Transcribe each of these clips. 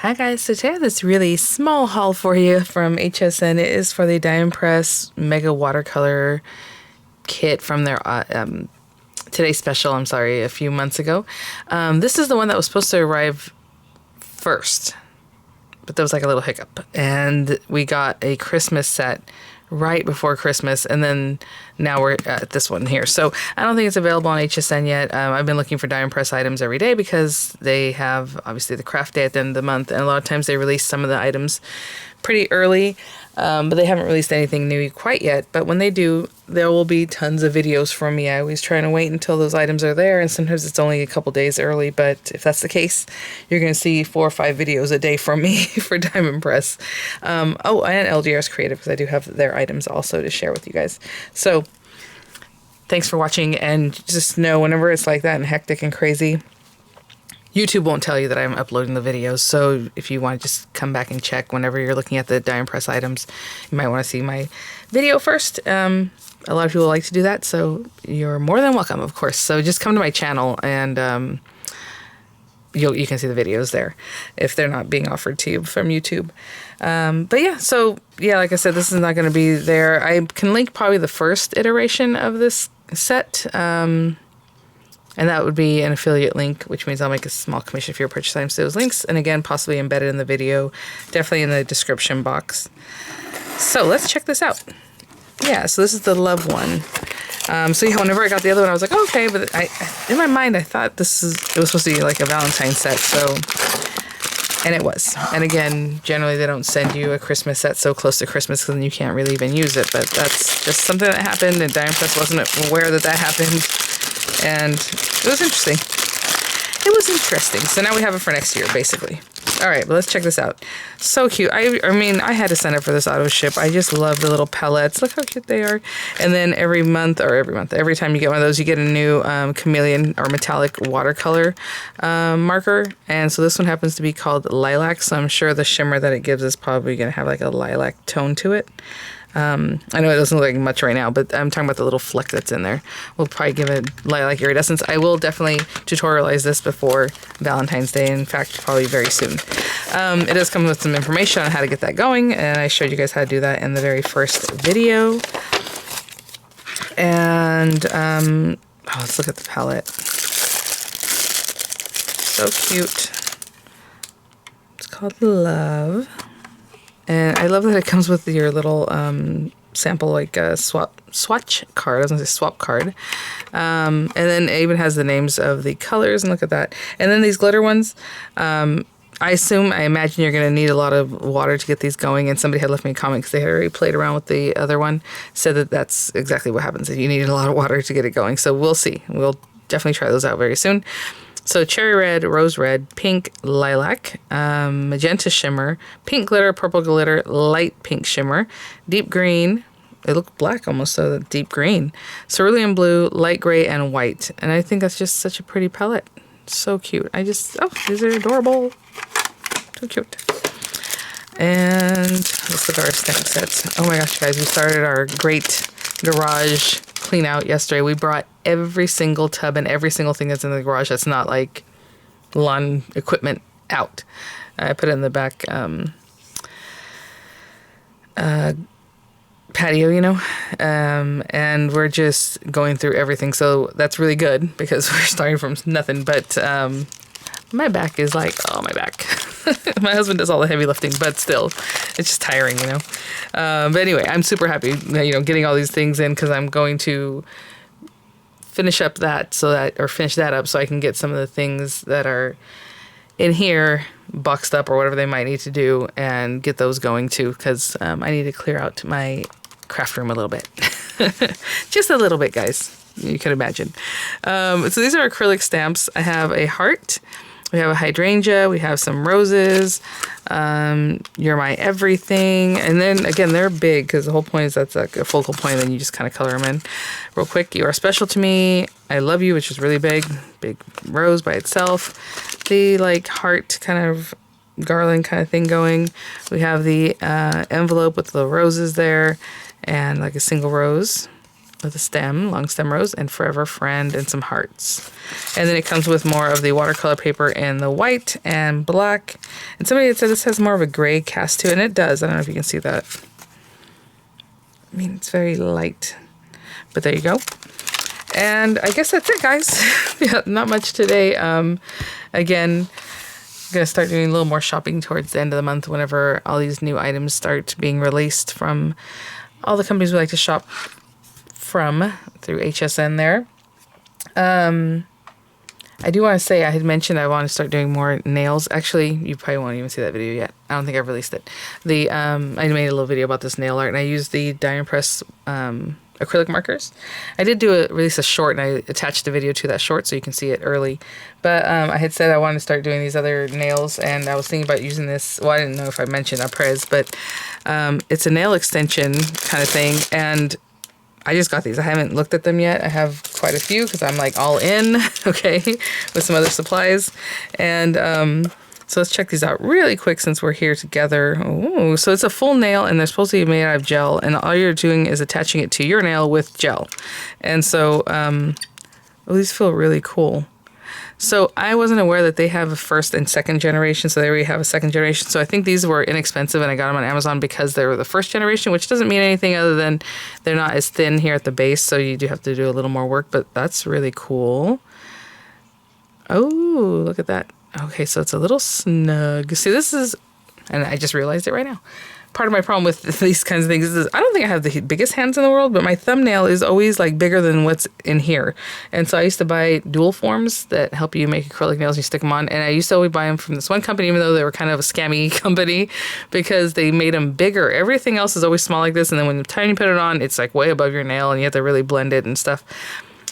Hi guys, so today I have this really small haul for you from HSN. It is for the Diamond Press Mega Watercolor kit from their today's special, a few months ago. This is the one that was supposed to arrive first, but there was like a little hiccup. And we got a Christmas set right before Christmas, and then now we're at this one here. So I don't think it's available on HSN yet. I've been looking for Diamond Press items every day because they have obviously the craft day at the end of the month, and a lot of times they release some of the items pretty early, but they haven't released anything new quite yet. But when they do, there will be tons of videos from me. I always try to wait until those items are there, and sometimes it's only a couple days early, but if that's the case, you're going to see 4 or 5 videos a day from me for Diamond Press. Oh, and LGR's Creative, because I do have their items also to share with you guys. So thanks for watching, and just know whenever it's like that and hectic and crazy, YouTube won't tell you that I'm uploading the videos. So if you want to just come back and check whenever you're looking at the Diamond Press items, you might want to see my video first. A lot of people like to do that, so you're more than welcome, of course. So just come to my channel and you can see the videos there if they're not being offered to you from YouTube. But yeah, so yeah, like I said, this is not going to be there. I can link probably the first iteration of this set, and that would be an affiliate link, which means I'll make a small commission for your purchase items to those links. And again, possibly embedded in the video, definitely in the description box. So let's check this out. Yeah, so this is the Love one. So yeah, whenever I got the other one, I was like, oh, okay, but in my mind, I thought it was supposed to be like a Valentine's set, so, and it was. And again, generally they don't send you a Christmas set so close to Christmas because then you can't really even use it, but that's just something that happened, and Diamond Press wasn't aware that happened, and it was interesting. It was interesting. So now we have it for next year, basically. All right, well, let's check this out. So cute. I mean, I had to sign up for this Autoship. I just love the little palettes. Look how cute they are. And then every time you get one of those, you get a new chameleon or metallic watercolor marker. And so this one happens to be called Lilac. So I'm sure the shimmer that it gives is probably going to have like a lilac tone to it. I know it doesn't look like much right now, but I'm talking about the little fleck that's in there. We'll probably give it lilac iridescence. I will definitely tutorialize this before Valentine's Day. In fact, probably very soon. It does come with some information on how to get that going, and I showed you guys how to do that in the very first video. And let's look at the palette. So cute. It's called Love. And I love that it comes with your little sample, like swatch card. I was going to say swap card. And then it even has the names of the colors, and look at that. And then these glitter ones, I imagine you're going to need a lot of water to get these going. And somebody had left me a comment because they had already played around with the other one, said that that's exactly what happens. You need a lot of water to get it going. So we'll see. We'll definitely try those out very soon. So cherry red, rose red, pink, lilac, magenta shimmer, pink glitter, purple glitter, light pink shimmer, deep green. It looked black almost, so deep green. Cerulean blue, light gray, and white. And I think that's just such a pretty palette. So cute. These are adorable. So cute. And let's look at our stamp sets. Oh my gosh, guys, we started our great garage clean out yesterday. We brought every single tub and every single thing that's in the garage that's not like lawn equipment out. I put it in the back patio, and we're just going through everything. So that's really good because we're starting from nothing. But my back is like, oh, my back. My husband does all the heavy lifting, but still, it's just tiring, But anyway, I'm super happy, getting all these things in because I'm going to finish that up so I can get some of the things that are in here boxed up or whatever they might need to do and get those going too, because I need to clear out my craft room a little bit. Just a little bit, guys. You can imagine. So these are acrylic stamps. I have a heart. We have a hydrangea, we have some roses, You're My Everything, and then again, they're big because the whole point is that's like a focal point, and then you just kind of color them in real quick. You Are Special to Me, I Love You, which is really big rose by itself, the like heart kind of garland kind of thing going. We have the envelope with the roses there, and like a single rose. with a stem, long stem rose, and forever friend, and some hearts. And then it comes with more of the watercolor paper in the white and black. And somebody had said this has more of a gray cast to it, and it does. I don't know if you can see that. I mean, it's very light, but there you go. And I guess that's it, guys. Yeah, not much today. Again, I'm going to start doing a little more shopping towards the end of the month whenever all these new items start being released from all the companies we like to shop from through HSN there. I do want to say, I had mentioned I want to start doing more nails. Actually, you probably won't even see that video yet. I don't think I've released it. I made a little video about this nail art, and I used the die and press acrylic markers. I did release a short, and I attached the video to that short so you can see it early. But I had said I wanted to start doing these other nails, and I was thinking about using this. Well, I didn't know if I mentioned Aprez, but it's a nail extension kind of thing, and I just got these. I haven't looked at them yet. I have quite a few because I'm like all in, okay, with some other supplies. And so let's check these out really quick since we're here together. Ooh, so it's a full nail, and they're supposed to be made out of gel, and all you're doing is attaching it to your nail with gel. And so these feel really cool. So I wasn't aware that they have a first and second generation, so they already have a second generation. So I think these were inexpensive, and I got them on Amazon because they were the first generation, which doesn't mean anything other than they're not as thin here at the base, so you do have to do a little more work, but that's really cool. Oh, look at that. Okay, so it's a little snug. See, this is, and I just realized it right now. Part of my problem with these kinds of things is I don't think I have the biggest hands in the world, but my thumbnail is always like bigger than what's in here. And so I used to buy dual forms that help you make acrylic nails and you stick them on. And I used to always buy them from this one company, even though they were kind of a scammy company, because they made them bigger. Everything else is always small like this. And then when you put it on, it's like way above your nail and you have to really blend it and stuff.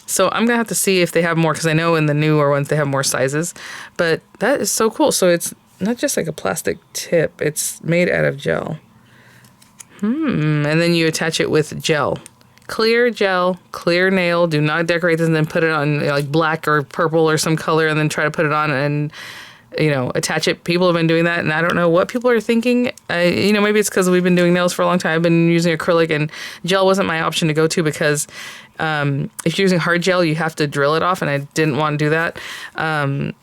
So I'm going to have to see if they have more, because I know in the newer ones they have more sizes. But that is so cool. So it's not just like a plastic tip. It's made out of gel. And then you attach it with gel. Clear gel, clear nail. Do not decorate this and then put it on like black or purple or some color and then try to put it on and, attach it. People have been doing that, and I don't know what people are thinking. Maybe it's because we've been doing nails for a long time. I've been using acrylic, and gel wasn't my option to go to because if you're using hard gel, you have to drill it off, and I didn't want to do that.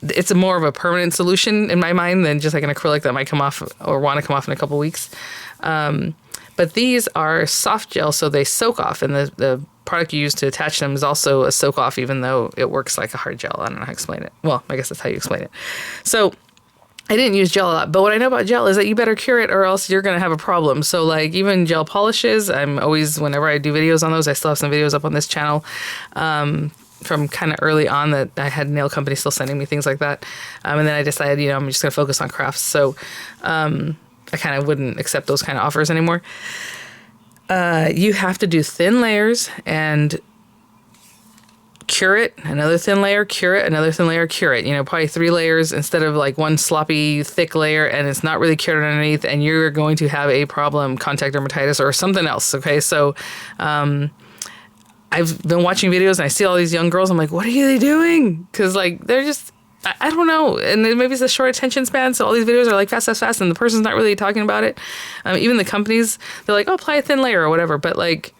It's more of a permanent solution in my mind than just like an acrylic that might come off or want to come off in a couple weeks. But these are soft gel, so they soak off, and the product you use to attach them is also a soak off, even though it works like a hard gel. I don't know how to explain it. Well, I guess that's how you explain it. So I didn't use gel a lot, but what I know about gel is that you better cure it or else you're going to have a problem. So like even gel polishes, I'm always, whenever I do videos on those, I still have some videos up on this channel from kind of early on that I had nail companies still sending me things like that. And then I decided, I'm just going to focus on crafts. So I kind of wouldn't accept those kind of offers anymore. You have to do thin layers and cure it, another thin layer, cure it, another thin layer, cure it. Probably 3 layers instead of like one sloppy, thick layer, and it's not really cured underneath, and you're going to have a problem, contact dermatitis or something else, okay? So I've been watching videos, and I see all these young girls. I'm like, what are they doing? Because like they're just, I don't know. And then maybe it's a short attention span. So all these videos are like fast, fast, fast. And the person's not really talking about it. Even the companies, they're like, oh, apply a thin layer or whatever. But like,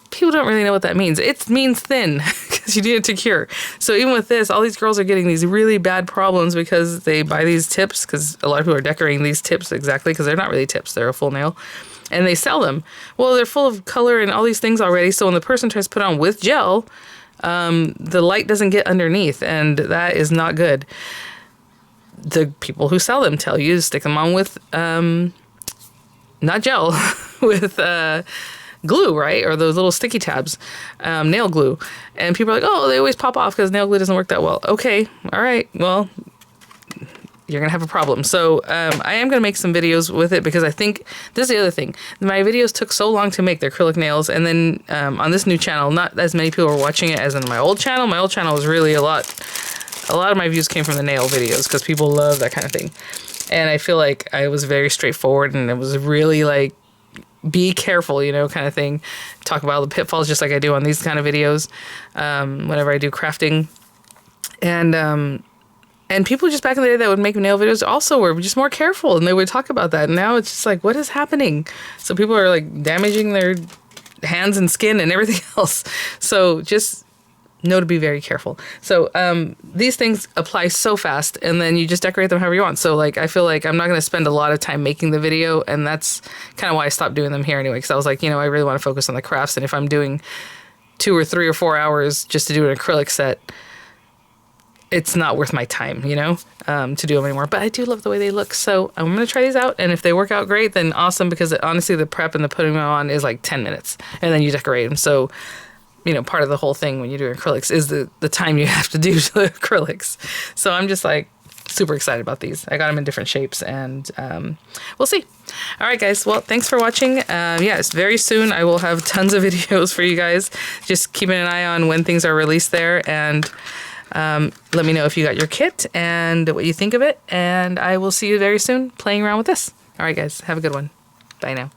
people don't really know what that means. It means thin because you need it to cure. So even with this, all these girls are getting these really bad problems because they buy these tips, because a lot of people are decorating these tips exactly because they're not really tips. They're a full nail. And they sell them. Well, they're full of color and all these things already. So when the person tries to put on with gel, the light doesn't get underneath, and that is not good. The people who sell them tell you to stick them on with, not gel, with glue, right? Or those little sticky tabs, nail glue. And people are like, oh, they always pop off because nail glue doesn't work that well. Okay, all right, well, you're going to have a problem. So I am going to make some videos with it because I think this is the other thing. My videos took so long to make, their acrylic nails. And then on this new channel, not as many people were watching it as in my old channel. My old channel was really a lot of my views came from the nail videos because people love that kind of thing. And I feel like I was very straightforward, and it was really like, be careful, kind of thing. Talk about the pitfalls just like I do on these kind of videos whenever I do crafting. And people just back in the day that would make nail videos also were just more careful, and they would talk about that. And now it's just like, what is happening? So people are like damaging their hands and skin and everything else. So just know to be very careful. So these things apply so fast, and then you just decorate them however you want. So like I feel like I'm not going to spend a lot of time making the video, and that's kind of why I stopped doing them here anyway, because I was like, I really want to focus on the crafts, and if I'm doing 2 or 3 or 4 hours just to do an acrylic set, it's not worth my time, to do them anymore. But I do love the way they look, so I'm going to try these out, and if they work out great, then awesome, because honestly the prep and the putting them on is like 10 minutes, and then you decorate them. So part of the whole thing when you do acrylics is the time you have to do the acrylics. So I'm just like super excited about these. I got them in different shapes, and we'll see. All right, guys. Well, thanks for watching. Yes, very soon I will have tons of videos for you guys. Just keeping an eye on when things are released there, and let me know if you got your kit and what you think of it. And I will see you very soon playing around with this. All right, guys. Have a good one. Bye now.